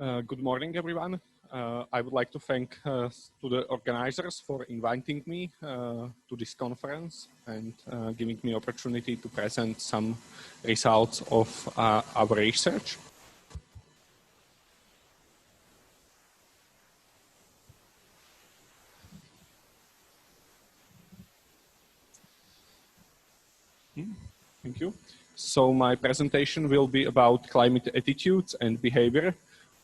Good morning, everyone. I would like to thank to the organizers for inviting me to this conference and giving me opportunity to present some results of our research. Thank you. So my presentation will be about climate attitudes and behavior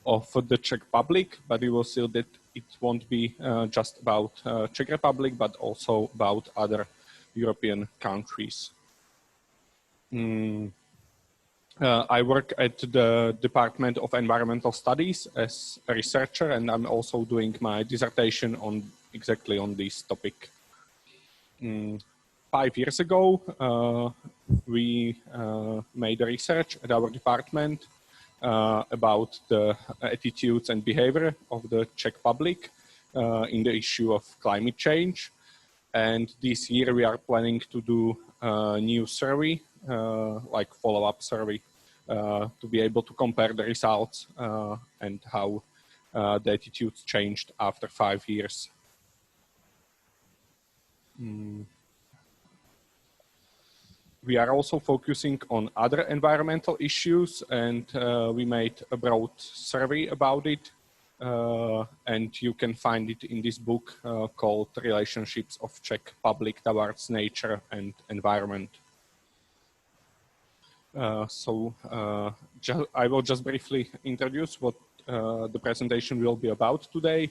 of the Czech Republic, but you will see that it won't be just about Czech Republic, but also about other European countries. I work at the Department of Environmental Studies as a researcher, and I'm also doing my dissertation on exactly on this topic. 5 years ago, we made a research at our department about the attitudes and behavior of the Czech public in the issue of climate change. And this year we are planning to do a new survey, like follow-up survey, to be able to compare the results and how the attitudes changed after 5 years. We are also focusing on other environmental issues, and we made a broad survey about it. And you can find it in this book called Relationships of Czech Public Towards Nature and Environment. I will just briefly introduce what the presentation will be about today.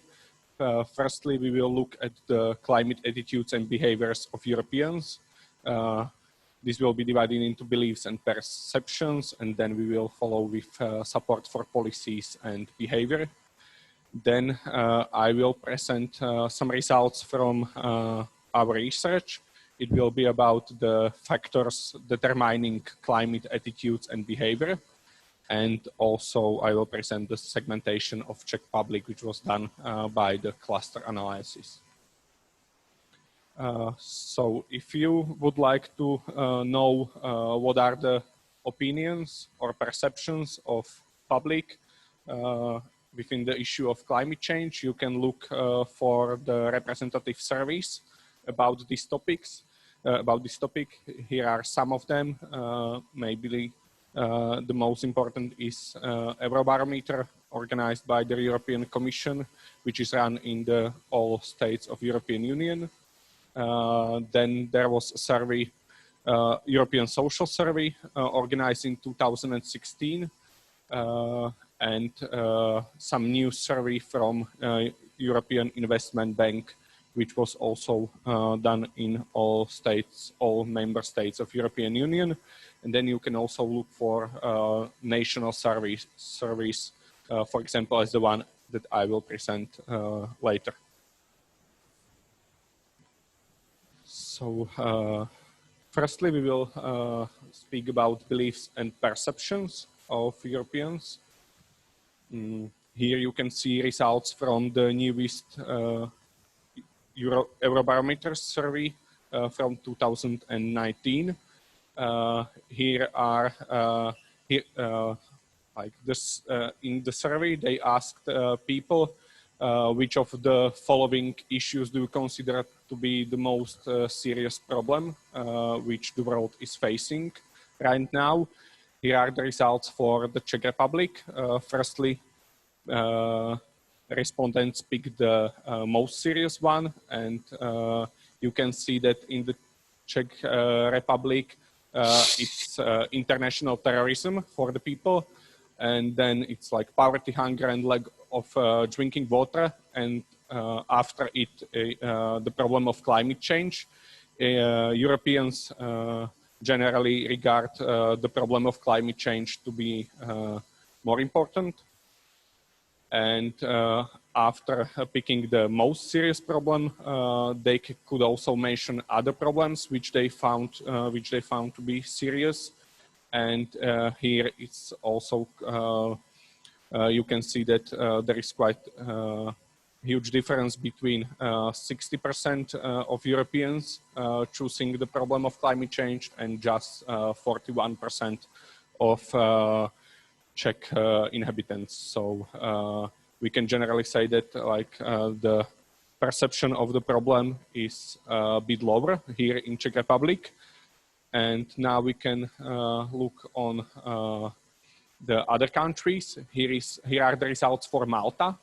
Firstly, we will look at the climate attitudes and behaviors of Europeans. This will be divided into beliefs and perceptions, and then we will follow with support for policies and behavior. Then I will present some results from our research. It will be about the factors determining climate attitudes and behavior. And also I will present the segmentation of Czech public, which was done by the cluster analysis. So if you would like to know what are the opinions or perceptions of public within the issue of climate change, you can look for the representative surveys about these topics. About this topic, here are some of them. Maybe the most important is Eurobarometer, organized by the European Commission, which is run in all states of European Union. Then there was a survey, European Social Survey, organized in 2016, and some new survey from European Investment Bank, which was also done in all member states of European Union. And then you can also look for national surveys, for example, as the one that I will present later. So firstly, we will speak about beliefs and perceptions of Europeans. Here you can see results from the newest Eurobarometer survey from 2019. Here are like this in the survey they asked people which of the following issues do you consider to be the most serious problem which the world is facing right now. Here are the results for the Czech Republic. Firstly, respondents picked the most serious one, and you can see that in the Czech Republic it's international terrorism for the people, and then it's like poverty, hunger, and lack of drinking water, and after it the problem of climate change. Europeans generally regard the problem of climate change to be more important. And after picking the most serious problem, they could also mention other problems which they found to be serious. And here it's also you can see that there is quite huge difference between 60% of Europeans choosing the problem of climate change and just 41% of Czech inhabitants. So we can generally say that like the perception of the problem is a bit lower here in Czech Republic. And now we can look on the other countries. Here are the results for Malta,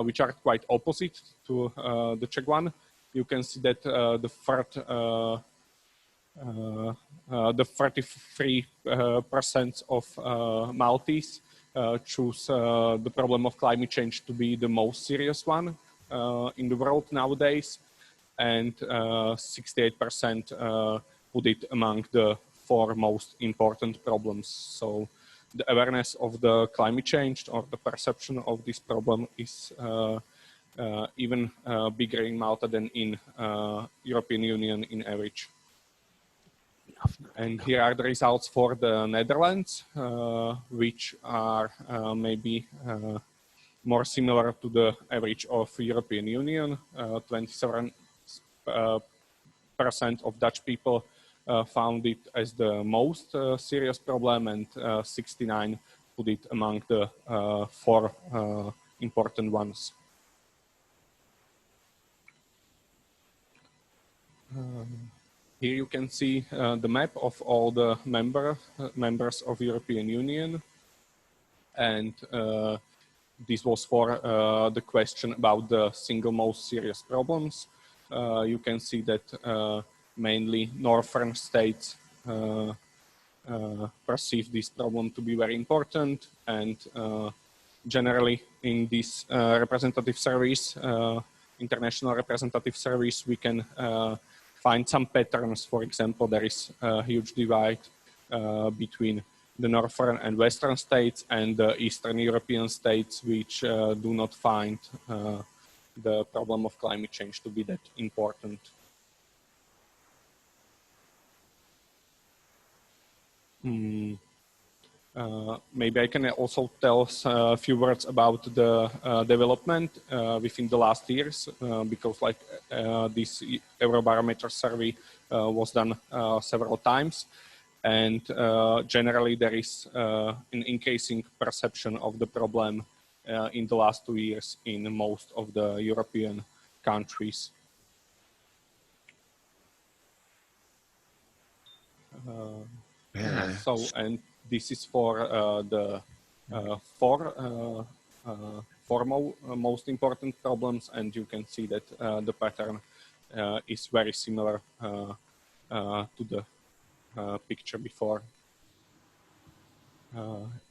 which are quite opposite to the Czech one. You can see that the 33% of Maltese choose the problem of climate change to be the most serious one in the world nowadays, and 68% put it among the 4 most important problems. So the awareness of the climate change or the perception of this problem is even bigger in Malta than in European Union in average. And here are the results for the Netherlands, which are maybe more similar to the average of European Union. 27% of Dutch people found it as the most serious problem, and 69 put it among the 4 important ones. Here you can see the map of all the members of European Union, and this was for the question about the single most serious problems. You can see that mainly northern states perceive this problem to be very important, and generally in this representative surveys, international representative surveys, we can find some patterns. For example, there is a huge divide between the northern and western states and the Eastern European states, which do not find the problem of climate change to be that important. Maybe I can also tell a few words about the development within the last years, because like this Eurobarometer survey was done several times, and generally there is an increasing perception of the problem in the last 2 years in most of the European countries. So, and this is for the 4 most important problems, and you can see that the pattern is very similar to the picture before.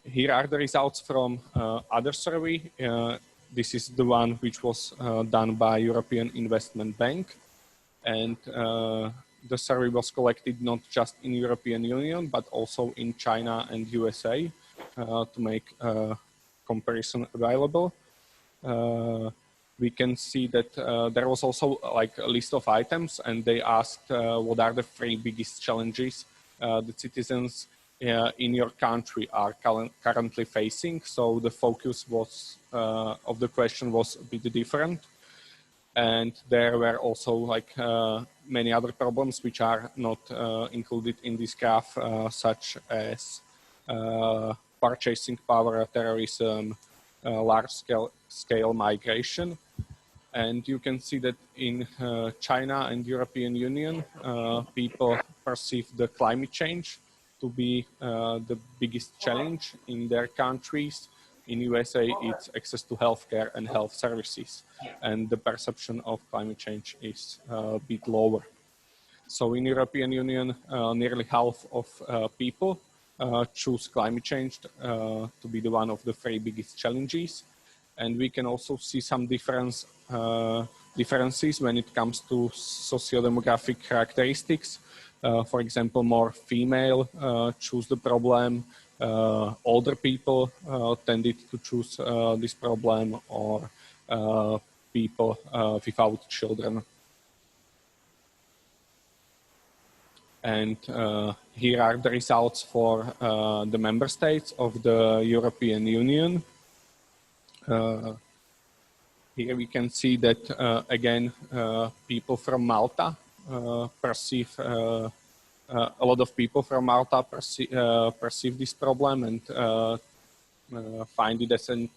Here are the results from other survey. This is the one which was done by European Investment Bank, and the survey was collected not just in European Union, but also in China and USA to make a comparison available. We can see that there was also like a list of items, and they asked what are the 3 biggest challenges the citizens in your country are currently facing. So the focus was of the question was a bit different. And there were also like many other problems which are not included in this graph, such as purchasing power, terrorism, large-scale migration. And you can see that in China and European Union, people perceive the climate change to be the biggest challenge in their countries. In USA, it's access to healthcare and health services, and the perception of climate change is a bit lower. So in European Union, nearly half of people choose climate change to be the one of the 3 biggest challenges. And we can also see some differences when it comes to sociodemographic characteristics. For example, more female choose the problem. Older people tended to choose this problem, or people without children. And here are the results for the member states of the European Union. Here we can see that, again, people from Malta perceive a lot of people from Malta perceive this problem, and found it as a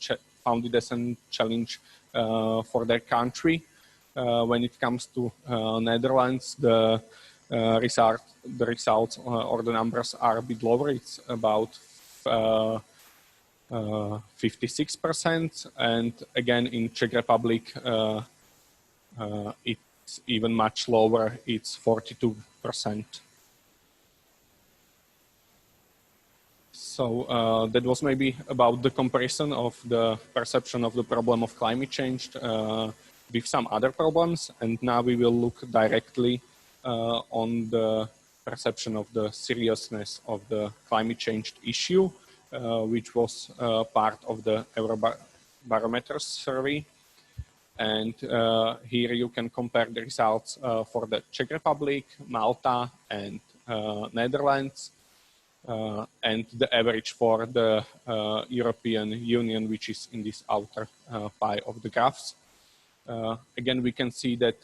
challenge for their country. When it comes to Netherlands, the results or the numbers are a bit lower. It's about 56%, and again in Czech Republic it's even much lower. It's 42%. So that was maybe about the comparison of the perception of the problem of climate change with some other problems, and now we will look directly on the perception of the seriousness of the climate change issue, which was part of the Eurobarometer survey. And here you can compare the results for the Czech Republic, Malta, and Netherlands, and the average for the European Union, which is in this outer pie of the graphs. Again, we can see that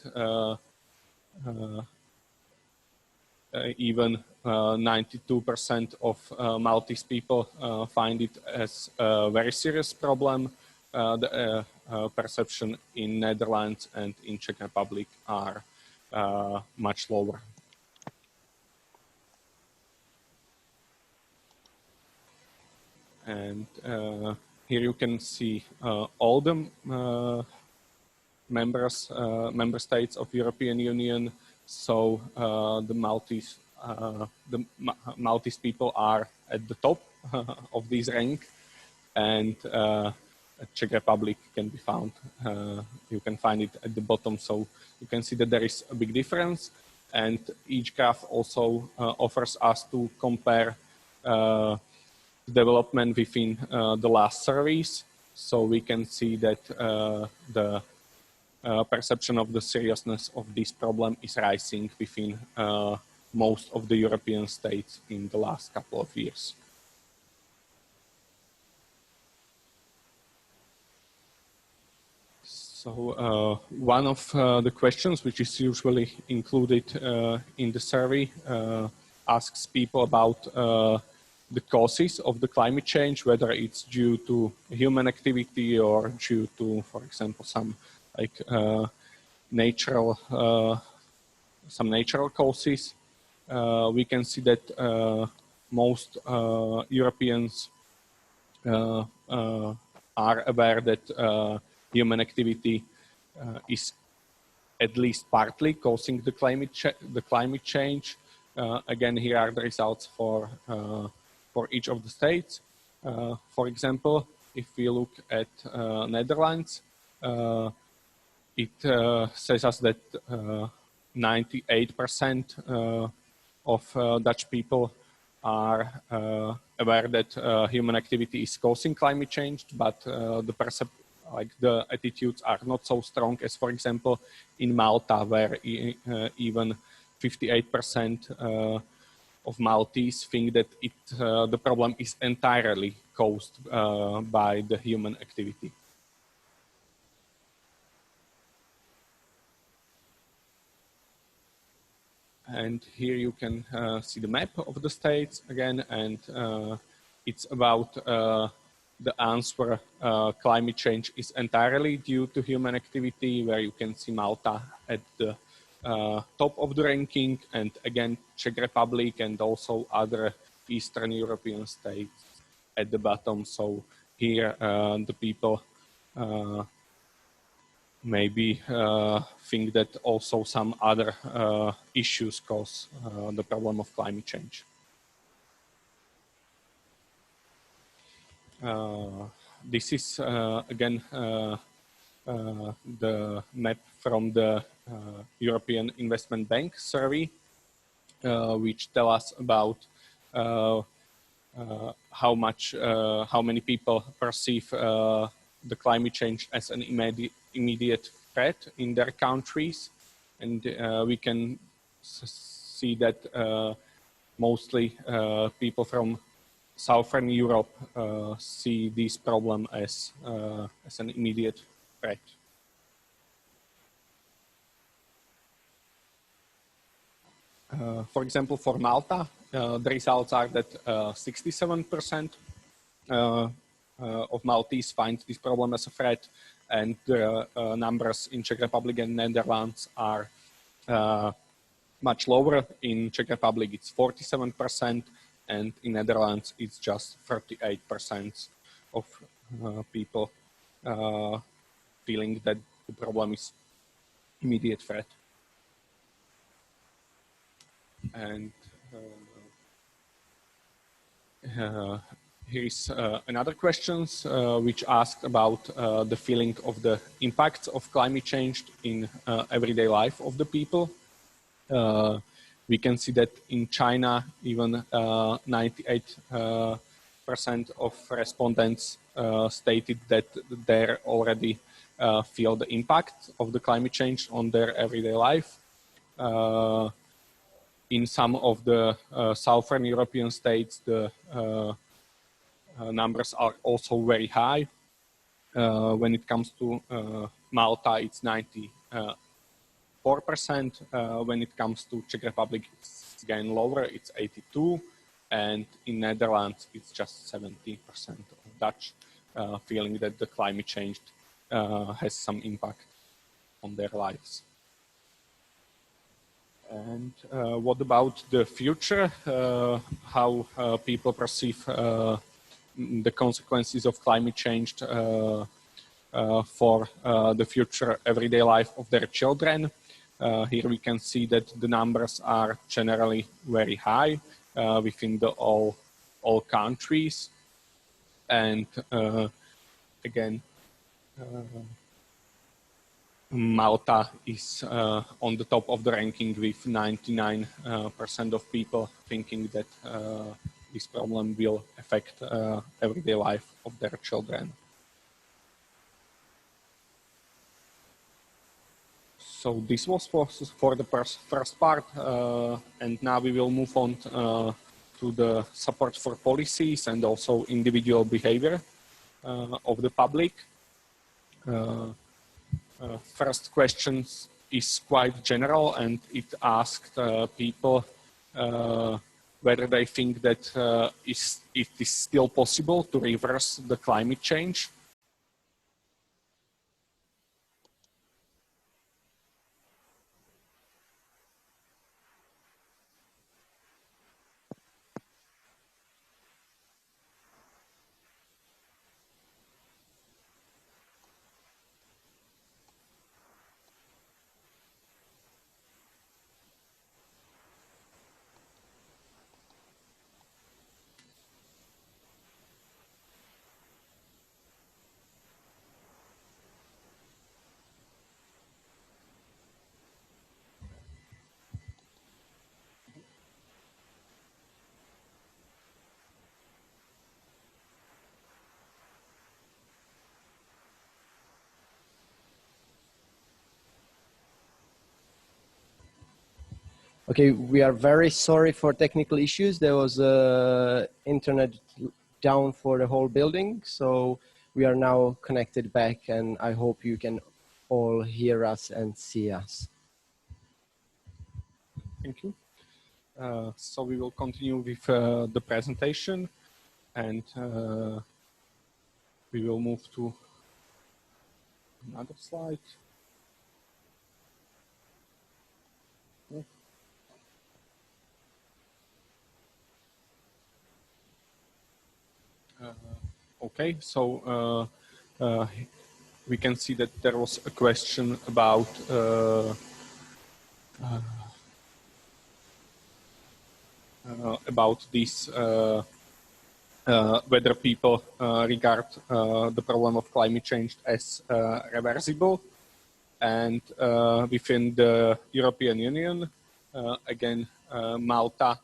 even 92% of Maltese people find it as a very serious problem. The perception in Netherlands and in Czech Republic are much lower. And here you can see all the member states of European Union. So the Maltese people are at the top of this rank, and Czech Republic can be found. You can find it at the bottom. So you can see that there is a big difference, and each graph also offers us to compare development within the last surveys. So we can see that the perception of the seriousness of this problem is rising within most of the European states in the last couple of years. So one of the questions which is usually included in the survey asks people about the causes of the climate change, whether it's due to human activity or due to, for example, some like natural causes. We can see that most Europeans are aware that human activity is at least partly causing the climate change. Again, here are the results for each of the states. For example, if we look at Netherlands, it says us that 98% of Dutch people are aware that human activity is causing climate change, but the attitudes are not so strong as, for example, in Malta, where even 58% of Maltese think that the problem is entirely caused by the human activity. And here you can see the map of the states again, and it's about the answer climate change is entirely due to human activity, where you can see Malta at the top of the ranking, and again Czech Republic and also other Eastern European states at the bottom. So here the people maybe think that also some other issues cause the problem of climate change. This is again the map from the European Investment Bank survey, which tell us about how many people perceive the climate change as an immediate threat in their countries, and we can see that mostly people from Southern Europe see this problem as an immediate threat. For example, for Malta, the results are that 67% of Maltese find this problem as a threat, and the numbers in Czech Republic and Netherlands are much lower. In Czech Republic, it's 47%, and in Netherlands, it's just 38% of people feeling that the problem is immediate threat. And here is another question which asked about the feeling of the impacts of climate change in everyday life of the people. We can see that in China, even 98% of respondents stated that they already feel the impact of the climate change on their everyday life. In some of the Southern European states, the numbers are also very high. When it comes to Malta, it's 94%. When it comes to Czech Republic, it's again lower, it's 82%. And in Netherlands, it's just 70% of Dutch feeling that the climate change has some impact on their lives. And what about the future? How people perceive the consequences of climate change for the future everyday life of their children? Here we can see that the numbers are generally very high within the all countries. And again, Malta is on the top of the ranking with 99% of people thinking that this problem will affect everyday life of their children. So this was for the first part, and now we will move on to the support for policies and also individual behavior of the public. First question is quite general, and it asked people whether they think that it is still possible to reverse the climate change. Okay, we are very sorry for technical issues. There was internet down for the whole building, so we are now connected back, and I hope you can all hear us and see us. Thank you. So we will continue with the presentation, and we will move to another slide. Okay, so we can see that there was a question about this, whether people regard the problem of climate change as reversible. And within the European Union, again, Malta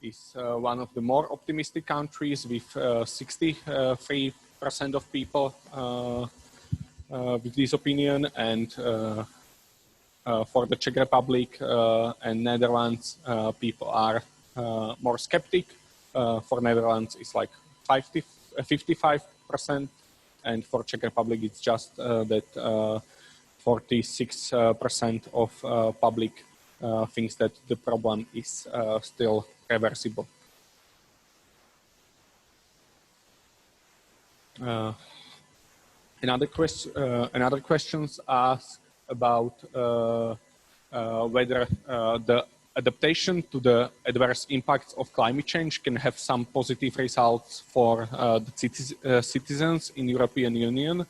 is one of the more optimistic countries with 63% of people with this opinion, and for the Czech Republic and Netherlands, people are more skeptic. For Netherlands, it's like 55%, and for Czech Republic, it's just that 46% of public thinks that the problem is still reversible. Another questions ask about whether the adaptation to the adverse impacts of climate change can have some positive results for the citizens in European Union.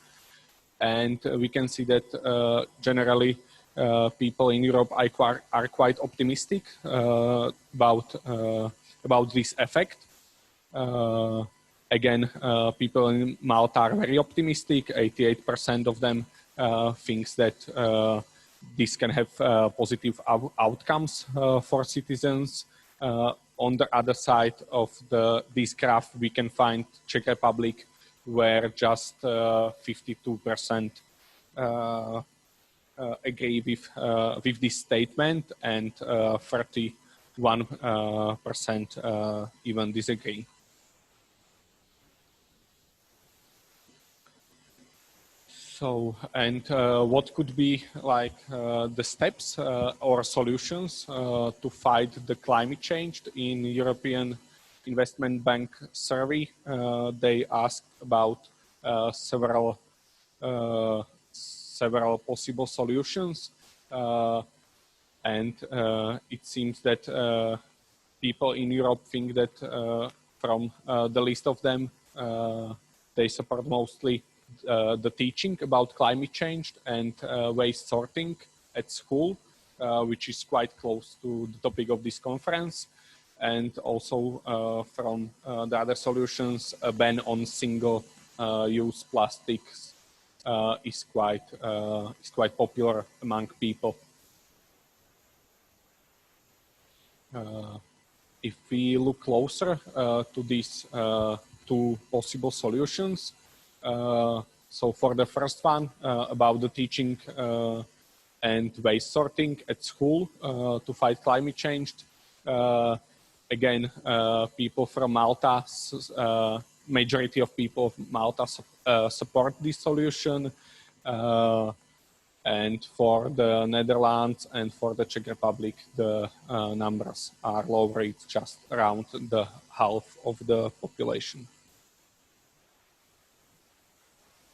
And we can see that generally people in Europe are quite optimistic about this effect. Again, people in Malta are very optimistic. 88% of them thinks that this can have positive outcomes for citizens. On the other side of this graph, we can find Czech Republic, where just 52% agree with this statement, and 31% even disagree. So, and what could be like the steps or solutions to fight the climate change? In European Investment Bank survey, they asked about several possible solutions, and it seems that people in Europe think that from the list of them, they support mostly the teaching about climate change and waste sorting at school, which is quite close to the topic of this conference. And also from the other solutions, a ban on single-use plastics is quite popular among people. If we look closer to these two possible solutions, so for the first one, about the teaching and waste sorting at school to fight climate change, again, people from Malta, majority of people of Malta support this solution. And for the Netherlands and for the Czech Republic, the numbers are lower. It's just around the half of the population.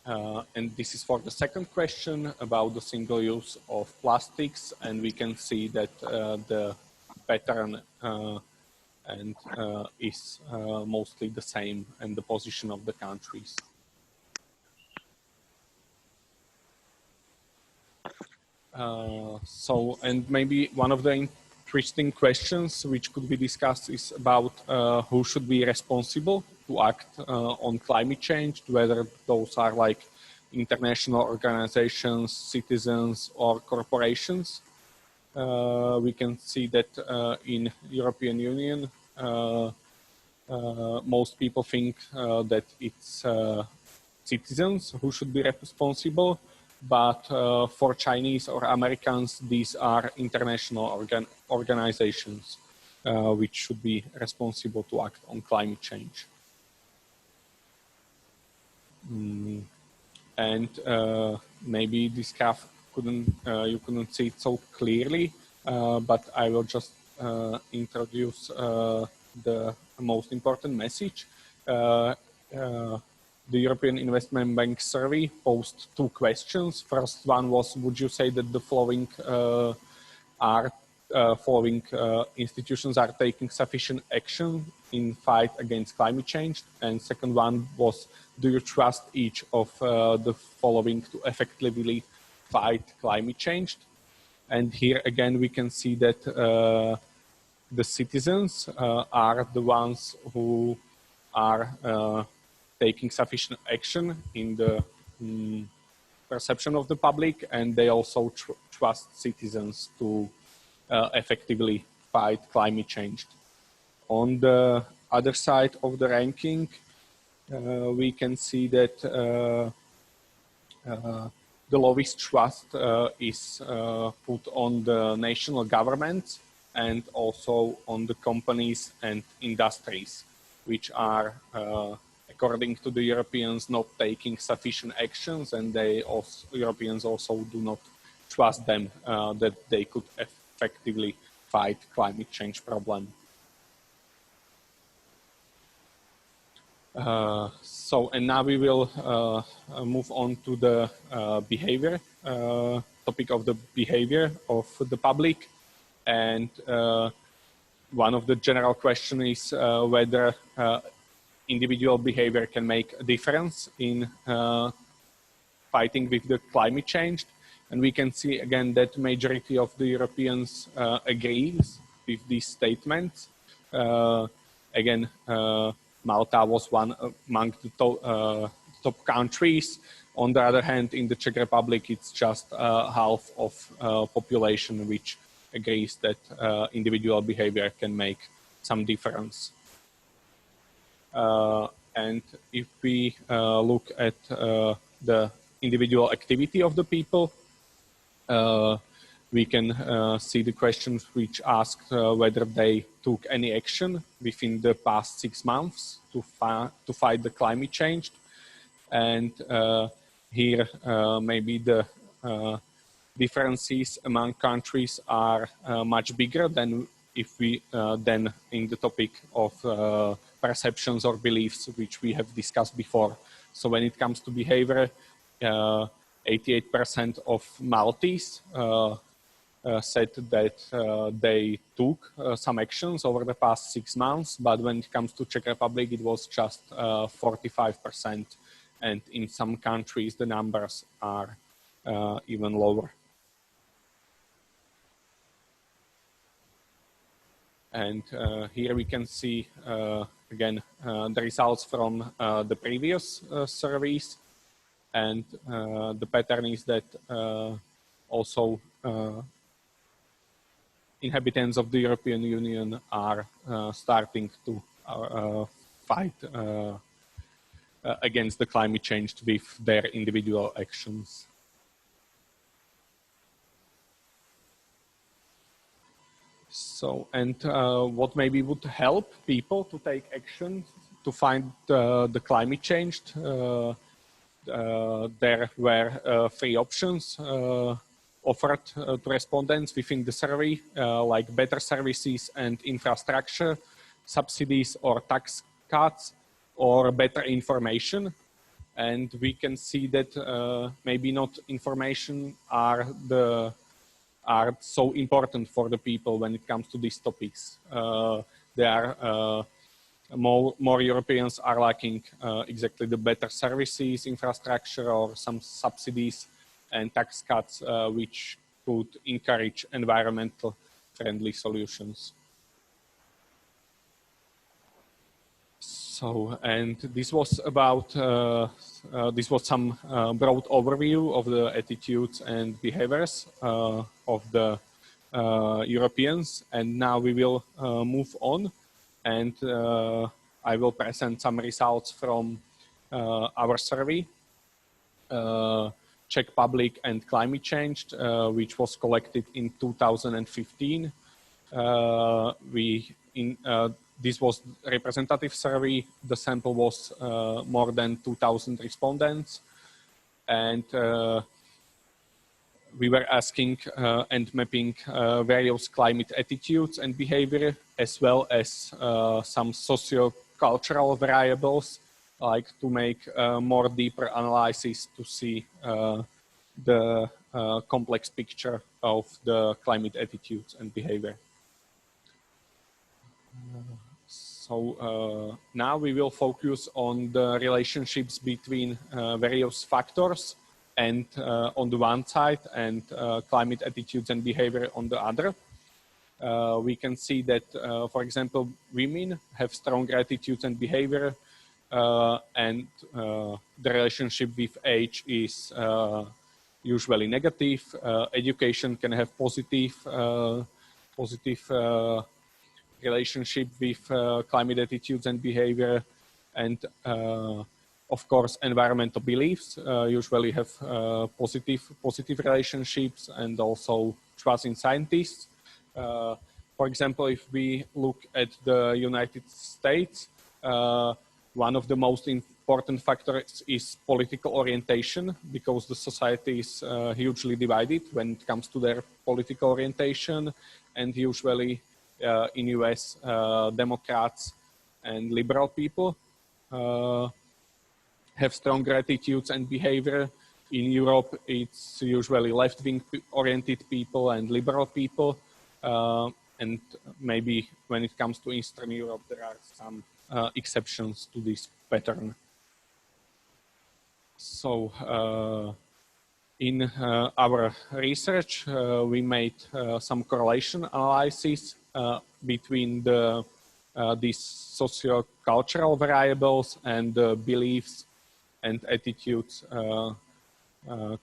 And this is for the second question about the single use of plastics. And we can see that the pattern is mostly the same, and the position of the countries. So, and maybe one of the interesting questions which could be discussed is about who should be responsible to act on climate change, whether those are like international organizations, citizens, or corporations. We can see that in European Union, most people think that it's citizens who should be responsible, but for Chinese or Americans, these are international organizations which should be responsible to act on climate change. And maybe this graph you couldn't see it so clearly, but I will just introduce the most important message. The European Investment Bank survey posed two questions. First one was, would you say that the following institutions are taking sufficient action in fight against climate change? And second one was, do you trust each of the following to effectively fight climate change? And here again, we can see that the citizens are the ones who are taking sufficient action in the perception of the public, and they also trust citizens to effectively fight climate change. On the other side of the ranking, we can see that the lowest trust is put on the national governments and also on the companies and industries, which are according to the Europeans, not taking sufficient actions, and Europeans also do not trust them that they could effectively fight climate change problem. And now we will move on to the behavior, topic of the behavior of the public. And one of the general questions is whether individual behavior can make a difference in fighting with the climate change. And we can see again that majority of the Europeans agrees with these statements. Again, Malta was one among the top countries. On the other hand, in the Czech Republic, it's just half of population which agrees that individual behavior can make some difference. And if we look at the individual activity of the people, we can see the questions which ask whether they took any action within the past 6 months to fight the climate change. And here maybe the differences among countries are much bigger than if we then in the topic of perceptions or beliefs, which we have discussed before. So when it comes to behavior, 88% of Maltese said that they took some actions over the past 6 months, but when it comes to Czech Republic, it was just 45%. And in some countries, the numbers are even lower. And here we can see, again, the results from the previous surveys. And the pattern is that also inhabitants of the European Union are starting to fight against the climate change with their individual actions. So, and what maybe would help people to take action to fight the climate change? There were 3 options offered to respondents within the survey, like better services and infrastructure, subsidies or tax cuts, or better information. And we can see that maybe not information are so important for the people when it comes to these topics. More Europeans are lacking exactly the better services, infrastructure, or some subsidies and tax cuts, which could encourage environmental friendly solutions. So, and this was about, this was some broad overview of the attitudes and behaviors of the Europeans. And now we will move on, and I will present some results from our survey, Czech Public and Climate Change, which was collected in 2015. This was a representative survey. The sample was more than 2,000 respondents. And we were asking and mapping various climate attitudes and behavior, as well as some socio-cultural variables, like to make more deeper analysis to see the complex picture of the climate attitudes and behavior. So now we will focus on the relationships between various factors, and on the one side, and climate attitudes and behavior on the other. We can see that, for example, women have stronger attitudes and behavior, and the relationship with age is usually negative. Education can have positive relationship with climate attitudes and behavior, and of course environmental beliefs usually have positive relationships, and also trust in scientists. For example, if we look at the United States, one of the most important factors is political orientation, because the society is hugely divided when it comes to their political orientation, and usually in US, Democrats and liberal people. have stronger attitudes and behavior. In Europe, it's usually left-wing oriented people and liberal people. And maybe when it comes to Eastern Europe, there are some exceptions to this pattern. So in our research, we made some correlation analysis between these socio-cultural variables and beliefs and attitudes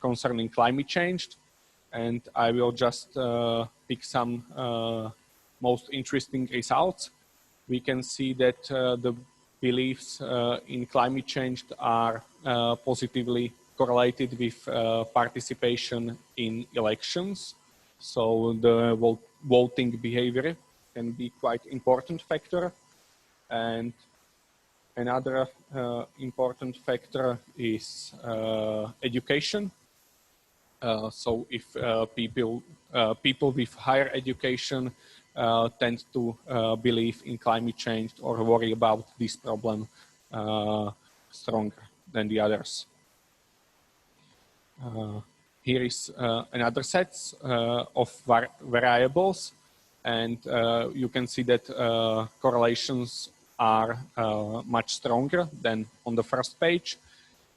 concerning climate change. And I will just pick some most interesting results. We can see that the beliefs in climate change are positively correlated with participation in elections. So the voting behavior can be quite important factor. And another important factor is education. So if people with higher education tend to believe in climate change or worry about this problem stronger than the others. Here is another set of variables, and you can see that correlations are much stronger than on the first page.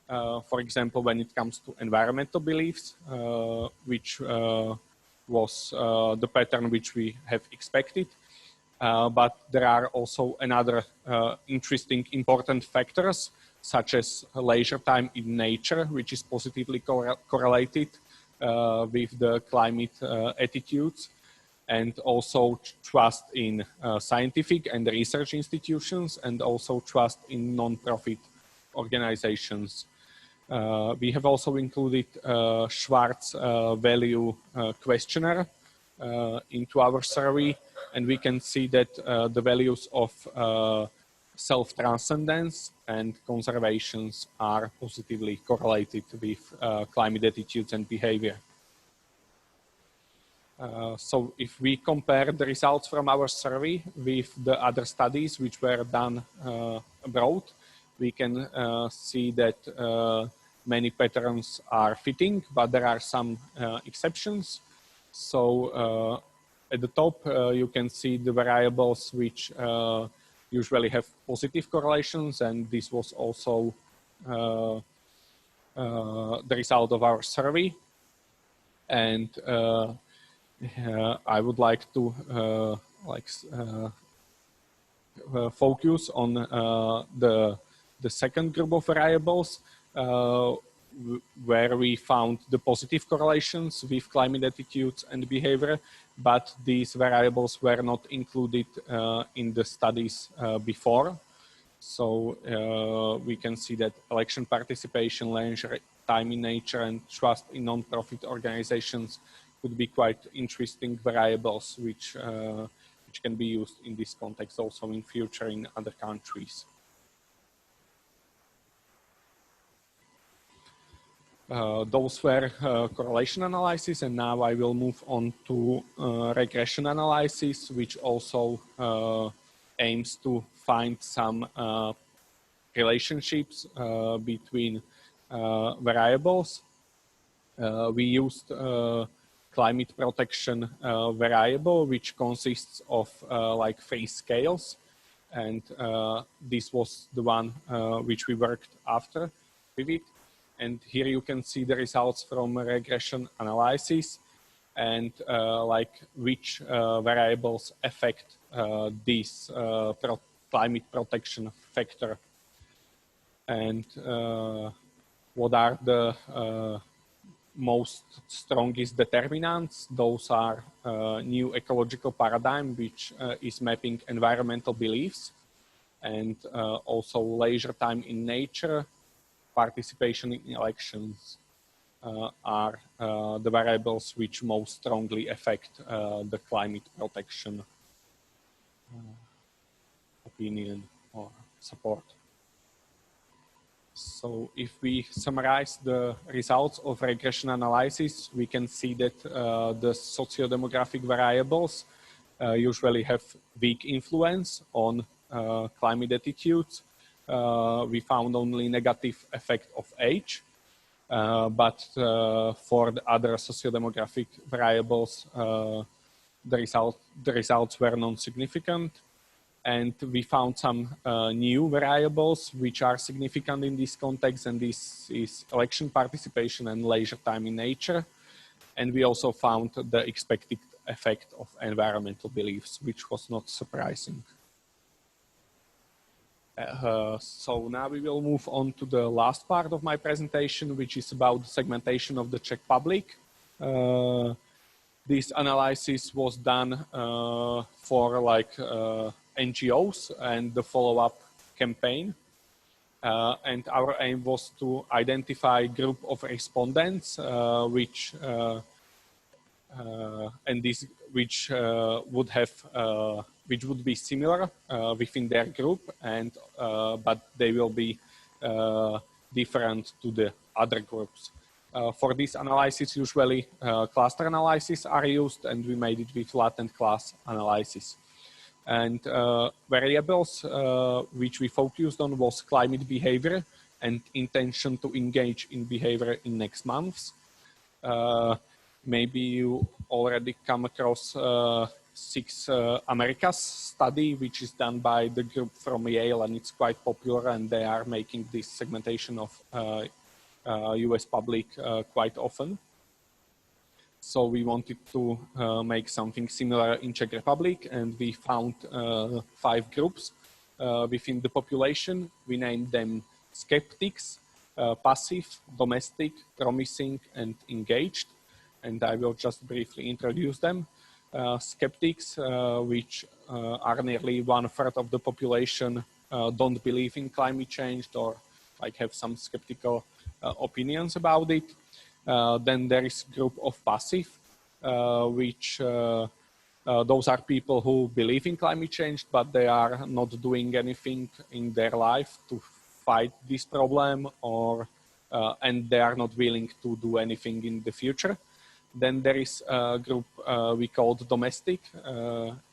For example, when it comes to environmental beliefs, which was the pattern which we have expected. But there are also another interesting important factors, such as leisure time in nature, which is positively correlated with the climate attitudes, and also trust in scientific and research institutions, and also trust in non-profit organizations. We have also included Schwartz value questionnaire into our survey, and we can see that the values of self-transcendence and conservations are positively correlated with climate attitudes and behavior. So if we compare the results from our survey with the other studies which were done abroad, we can see that many patterns are fitting, but there are some exceptions. So at the top, you can see the variables which usually have positive correlations, and this was also the result of our survey. And I would like to focus on the second group of variables, where we found the positive correlations with climate attitudes and behavior, but these variables were not included in the studies before. So we can see that election participation, leisure time in nature, and trust in non-profit organizations could be quite interesting variables which can be used in this context also in future in other countries. Those were correlation analysis, and now I will move on to regression analysis, which also aims to find some relationships between variables. We used climate protection variable, which consists of like 3 scales, and this was the one which we worked after with it. And here you can see the results from regression analysis and like which variables affect this climate protection factor. And what are the most strongest determinants? Those are new ecological paradigm, which is mapping environmental beliefs, and also leisure time in nature, participation in elections are the variables which most strongly affect the climate protection opinion or support. So if we summarize the results of regression analysis, we can see that the sociodemographic variables usually have weak influence on climate attitudes. we found only negative effect of age. But for the other sociodemographic variables, the results were non-significant. And we found some new variables which are significant in this context, and this is election participation and leisure time in nature. And we also found the expected effect of environmental beliefs, which was not surprising. So now we will move on to the last part of my presentation, which is about the segmentation of the Czech public. This analysis was done for like NGOs and the follow-up campaign. And our aim was to identify a group of respondents which would be similar within their group, and but they will be different to the other groups. For this analysis, usually cluster analysis are used, and we made it with latent class analysis. And variables which we focused on was climate behavior and intention to engage in behavior in next months. Maybe you already come across Six Americas study, which is done by the group from Yale, and it's quite popular, and they are making this segmentation of US public quite often. So we wanted to make something similar in Czech Republic, and we found 5 groups within the population. We named them skeptics, passive, domestic, promising, and engaged. And I will just briefly introduce them. Skeptics, which are nearly 1/3 of the population, don't believe in climate change or like have some skeptical opinions about it. Then there is a group of passive, which those are people who believe in climate change, but they are not doing anything in their life to fight this problem, or and they are not willing to do anything in the future. Then there is a group we called domestic.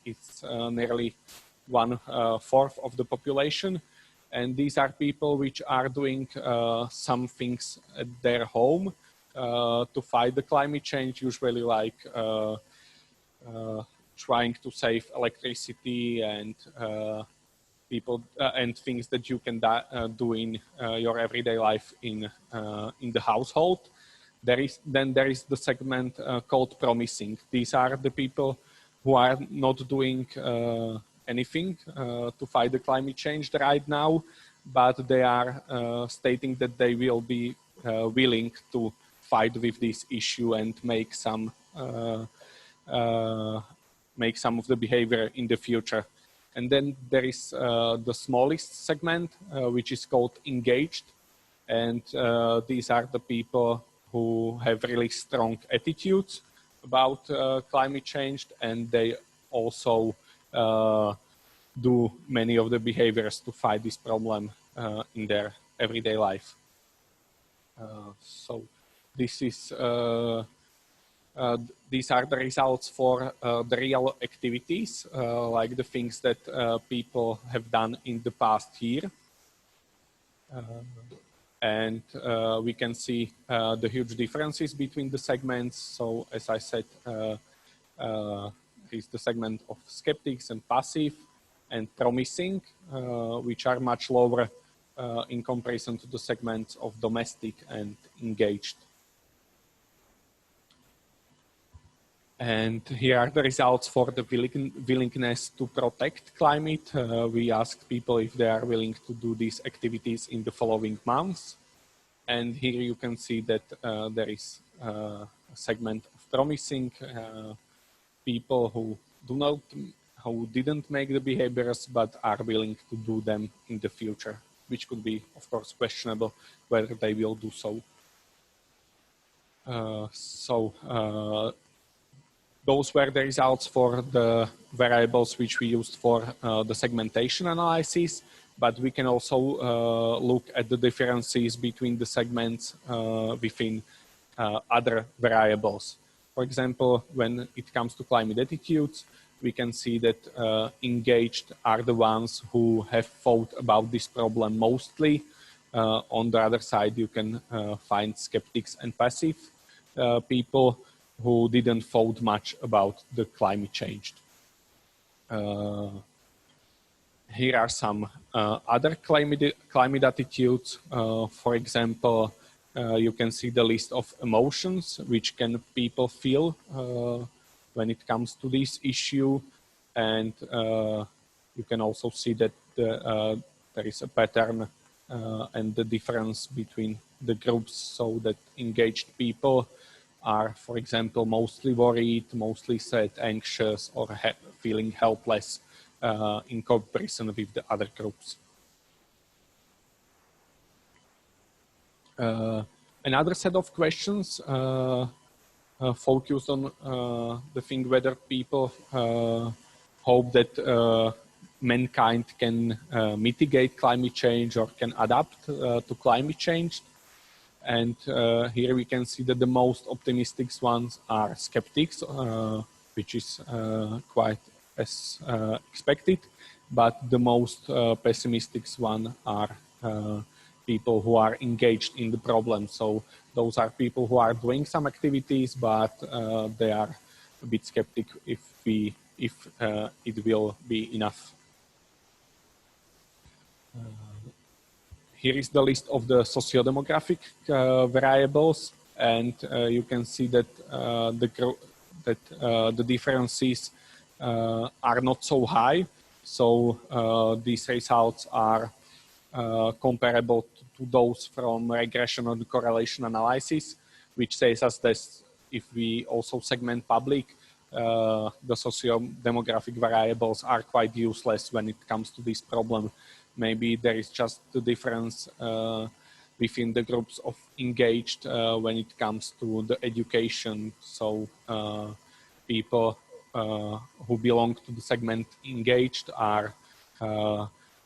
It's nearly 1/4 of the population. And these are people which are doing some things at their home to fight the climate change, usually like trying to save electricity and people and things that you can do in your everyday life in the household. Then there is the segment called promising. These are the people who are not doing anything to fight the climate change right now, but they are stating that they will be willing to fight with this issue and make some of the behavior in the future. And then there is the smallest segment, which is called engaged. And these are the people who have really strong attitudes about climate change, and they also do many of the behaviors to fight this problem in their everyday life. So this is these are the results for the real activities, like the things that people have done in the past year. And we can see the huge differences between the segments. So as I said, is the segment of skeptics and passive and promising, which are much lower in comparison to the segments of domestic and engaged. And here are the results for the willingness to protect climate. We asked people if they are willing to do these activities in the following months. And here you can see that there is a segment of promising people who didn't make the behaviors, but are willing to do them in the future, which could be, of course, questionable whether they will do so. Those were the results for the variables which we used for the segmentation analysis, but we can also look at the differences between the segments within other variables. For example, when it comes to climate attitudes, we can see that engaged are the ones who have thought about this problem mostly. On the other side, you can find skeptics and passive people who didn't thought much about the climate change. Here are some other climate attitudes. For example, you can see the list of emotions which can people feel when it comes to this issue, and you can also see that there is a pattern and the difference between the groups, so that engaged people are, for example, mostly worried, mostly sad, anxious, or feeling helpless in comparison with the other groups. Another set of questions focus on the thing whether people hope that mankind can mitigate climate change or can adapt to climate change. And here we can see that the most optimistic ones are skeptics, which is quite as expected, but the most pessimistic one are people who are engaged in the problem. So those are people who are doing some activities, but they are a bit skeptic if it will be enough. Here is the list of the sociodemographic variables, and you can see that the differences are not so high. So these results are comparable to those from regression and correlation analysis, which says us that if we also segment public, the socio-demographic variables are quite useless when it comes to this problem. Maybe there is just the difference within the groups of engaged when it comes to the education. So people who belong to the segment engaged are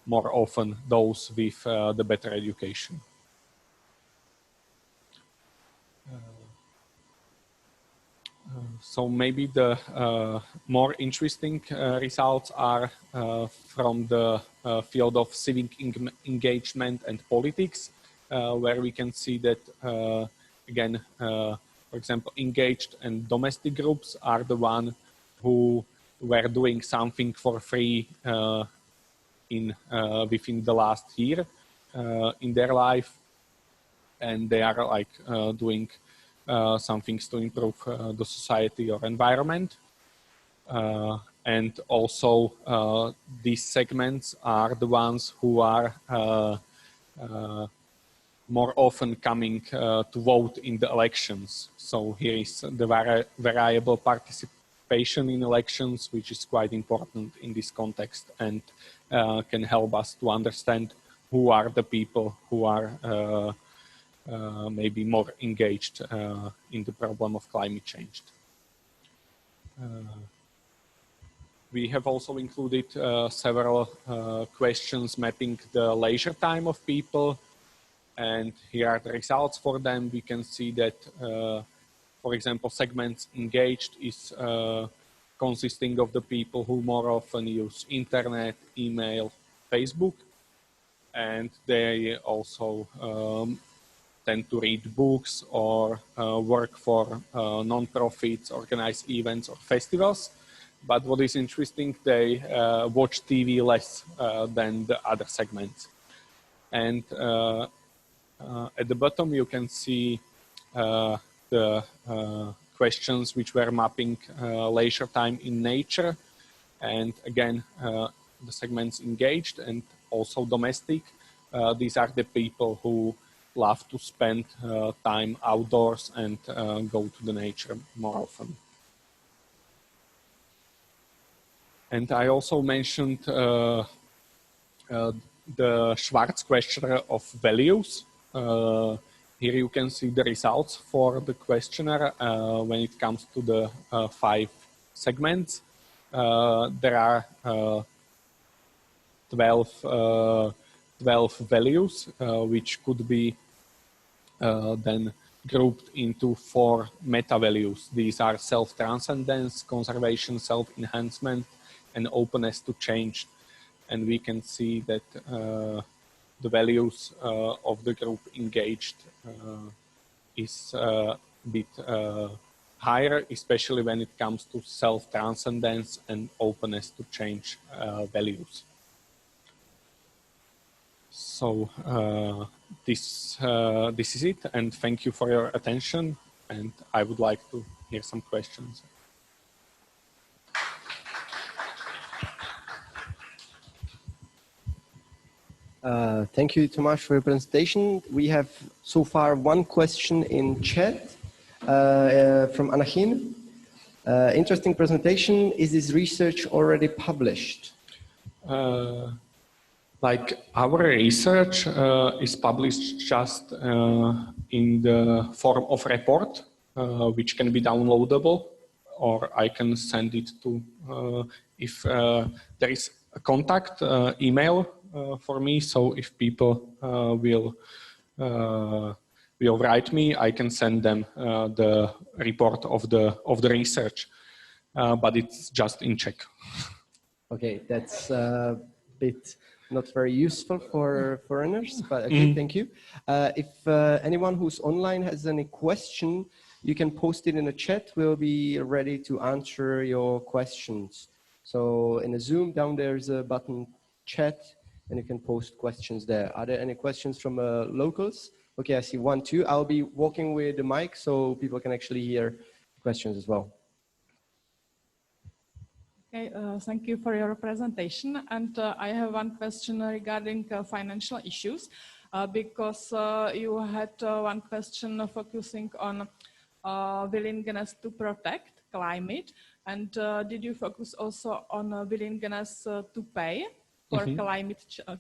more often those with the better education. So maybe the more interesting results are from the field of civic engagement and politics, where we can see that, again, for example, engaged and domestic groups are the one who were doing something for free within the last year in their life, and they are like doing some things to improve the society or environment. And also these segments are the ones who are more often coming to vote in the elections. So here is the variable participation in elections, which is quite important in this context and can help us to understand who are the people who are maybe more engaged in the problem of climate change. We have also included several questions mapping the leisure time of people, and here are the results for them. We can see that, for example, segments engaged is consisting of the people who more often use internet, email, Facebook, and they also tend to read books or work for non-profits, organize events or festivals. But what is interesting, they watch TV less than the other segments. And at the bottom, you can see the questions which were mapping leisure time in nature. And again, the segments engaged and also domestic. These are the people who love to spend time outdoors and go to the nature more often. And I also mentioned the Schwarz questionnaire of values. Here you can see the results for the questionnaire when it comes to the 5 segments. There are 12 values, which could be then grouped into 4 meta values. These are self-transcendence, conservation, self-enhancement, and openness to change. And we can see that the values of the group engaged is a bit higher, especially when it comes to self-transcendence and openness to change values. So this is it, and thank you for your attention, and I would like to hear some questions. Thank you, Tomáš, for your presentation. We have so far one question in chat from Anachin. Interesting presentation. Is this research already published? Like our research is published just in the form of report, which can be downloadable, or I can send it to, if there is a contact email for me, so if people will write me, I can send them the report of the research, but it's just in Czech. Okay, that's a bit not very useful for foreigners, but okay, thank you. If anyone who's online has any question, you can post it in the chat. We'll be ready to answer your questions. So in the Zoom, down there's a button, chat, and you can post questions there. Are there any questions from locals? Okay, I see 1, 2. I'll be walking with the mic so people can actually hear questions as well. Okay, thank you for your presentation. And I have one question regarding financial issues, because you had one question focusing on willingness to protect climate. And did you focus also on willingness to pay for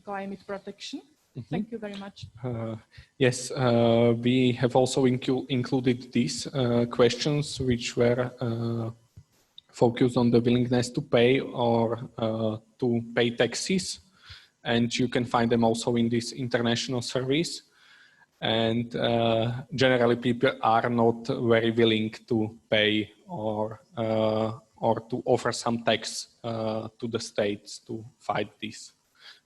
climate protection? Thank you very much. Yes, we have also included these questions, which were focus on the willingness to pay or to pay taxes, and you can find them also in this international surveys. And generally, people are not very willing to pay or to offer some tax to the states to fight this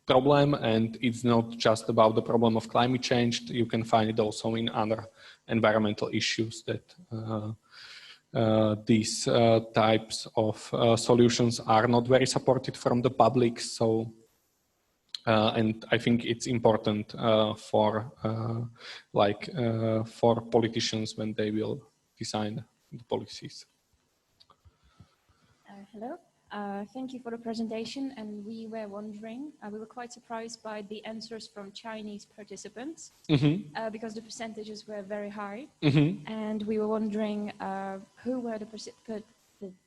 problem. And it's not just about the problem of climate change. You can find it also in other environmental issues that these types of solutions are not very supported from the public. So, and I think it's important for politicians when they will design the policies. Hello. Thank you for the presentation, and we were wondering, we were quite surprised by the answers from Chinese participants, because the percentages were very high, and we were wondering who were the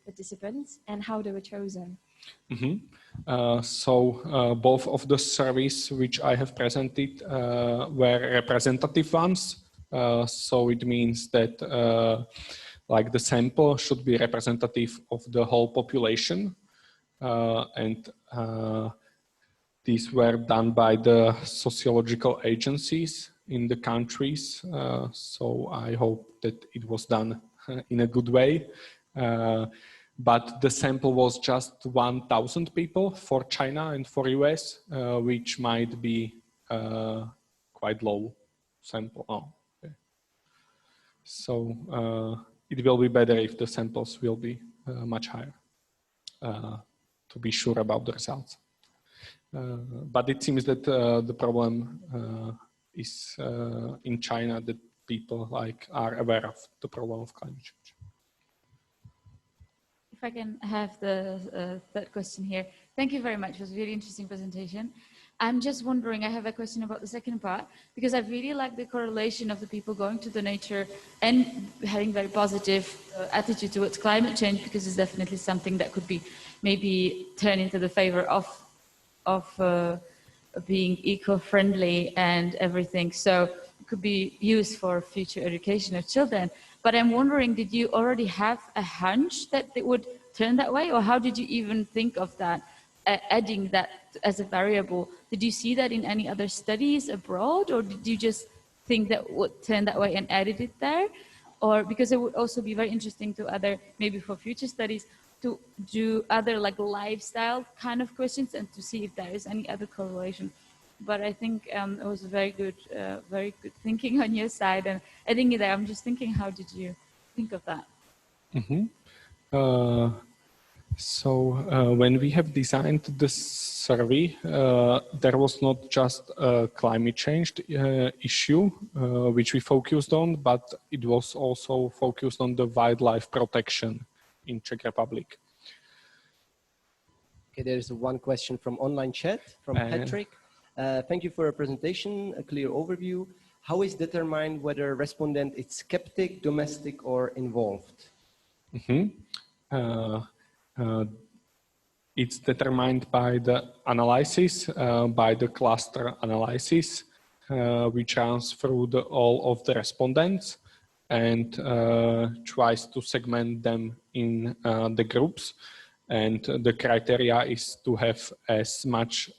participants and how they were chosen. So both of the surveys which I have presented were representative ones, so it means that like the sample should be representative of the whole population, and these were done by the sociological agencies in the countries. So I hope that it was done in a good way. But the sample was just 1,000 people for China and for US, which might be quite low sample. Oh, okay. So it will be better if the samples will be much higher to be sure about the results. But it seems that the problem is in China, that people are aware of the problem of climate change. If I can have the third question here. Thank you very much. It was a really interesting presentation. I'm just wondering, I have a question about the second part, because I really like the correlation of the people going to the nature and having very positive attitude towards climate change, because it's definitely something that could be maybe turn into the favor of being eco-friendly and everything. So it could be used for future education of children. But I'm wondering, did you already have a hunch that it would turn that way? Or how did you even think of that, adding that as a variable? Did you see that in any other studies abroad? Or did you just think that would turn that way and edit it there? Or because it would also be very interesting to other, maybe for future studies, to do other like lifestyle kind of questions and to see if there is any other correlation. But I think it was very good thinking on your side. And I think I'm just thinking, how did you think of that? When we have designed this survey, there was not just a climate change issue which we focused on, but it was also focused on the wildlife protection in Czech Republic. Okay, there is one question from online chat from Patrick. Thank you for your presentation, a clear overview. How is determined whether a respondent is skeptic, domestic, or involved? It's determined by the analysis, by the cluster analysis, which runs through all of the respondents and tries to segment them in the groups. And the criteria is to have as much,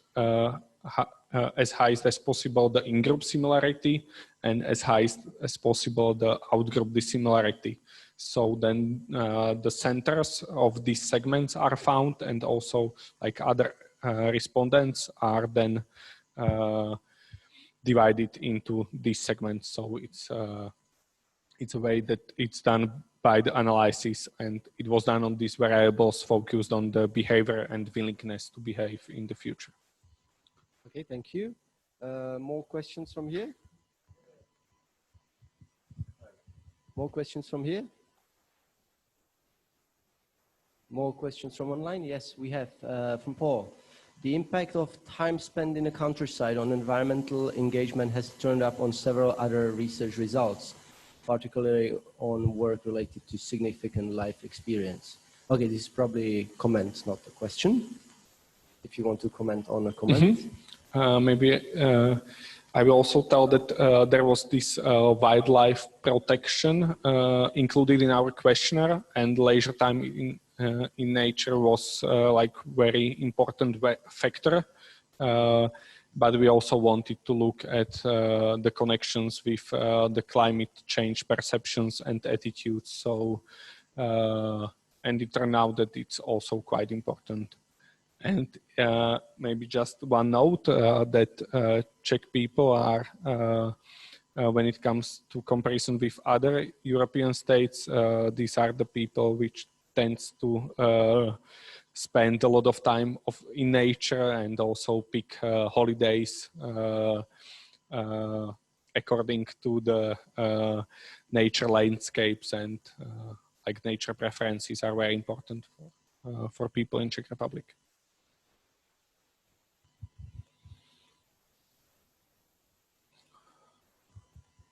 as high as possible the in-group similarity and as high as possible the out-group dissimilarity. So then the centers of these segments are found, and also like other respondents are then divided into these segments. So it's a way that it's done by the analysis, and it was done on these variables focused on the behavior and willingness to behave in the future. Okay, thank you. More questions from here? More questions from here? More questions from online? Yes, we have from Paul. The impact of time spent in the countryside on environmental engagement has turned up on several other research results, particularly on work related to significant life experience. Okay, this is probably comments, not a question. If you want to comment on a comment. Maybe I will also tell that there was this wildlife protection included in our questionnaire, and leisure time in nature was like very important factor. But we also wanted to look at the connections with the climate change perceptions and attitudes. So, and it turned out that it's also quite important. And maybe just one note that Czech people are, when it comes to comparison with other European states, these are the people which tends to spend a lot of time in nature and also pick holidays according to the nature landscapes, and like nature preferences are very important for people in Czech Republic.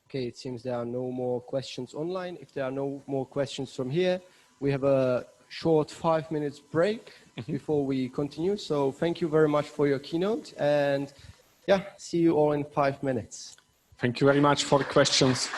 Okay, it seems there are no more questions online. If there are no more questions from here, we have a short 5 minutes break before we continue. So thank you very much for your keynote, and yeah, see you all in 5 minutes. Thank you very much for questions.